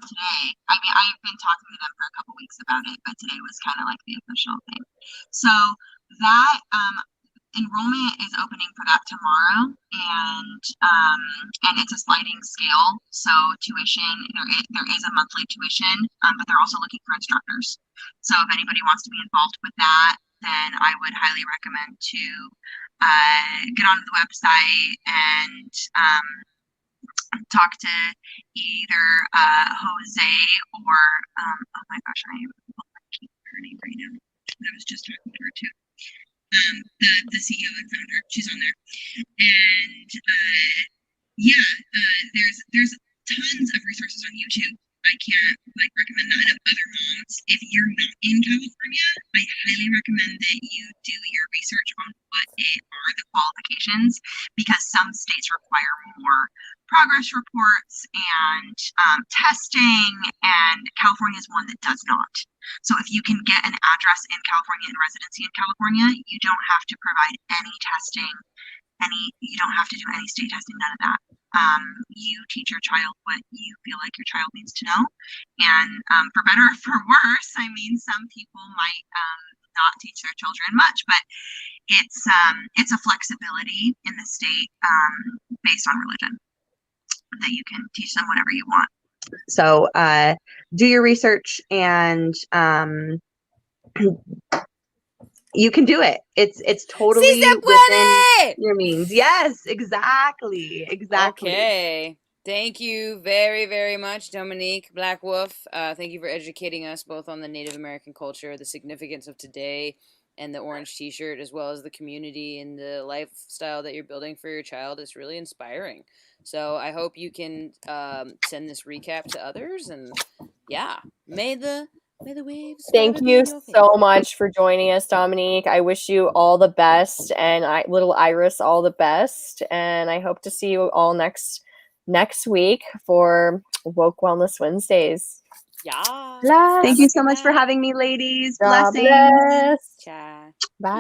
today. I mean, I've been talking to them for a couple weeks about it, but today was kind of like the official thing. So that enrollment is opening for that tomorrow, and it's a sliding scale. So tuition, there is a monthly tuition, but they're also looking for instructors. So if anybody wants to be involved with that, then I would highly recommend to get onto the website and talk to either Jose or oh my gosh, I can't remember her name right now. I was just talking to her too. The CEO and founder, she's on there, and there's tons of resources on YouTube I can't like recommend that enough. Other moms, if you're not in California, I highly recommend that you do your research on what are the qualifications, because some states require more progress reports and testing, and California is one that does not. So if you can get an address in California and residency in California, you don't have to provide any testing, you don't have to do any state testing, none of that. You teach your child what you feel like your child needs to know. And for better or for worse, I mean, some people might not teach their children much, but it's a flexibility in the state based on religion that you can teach them whatever you want. So do your research, and you can do it. It's totally within your means. Yes, exactly. Okay. Thank you very, very much, Domanique Blackwolf. Thank you for educating us both on the Native American culture, the significance of today, and the orange t-shirt, as well as the community and the lifestyle that you're building for your child. Is really inspiring. So I hope you can send this recap to others, and yeah, may the waves Thank forever be you in your so favor. much for joining us, Dominique. I wish you all the best, and little Iris all the best. And I hope to see you all next week for Woke Wellness Wednesdays. Yeah. Bless. Thank you so much for having me, ladies. God Blessings. bless. Ciao. Bye.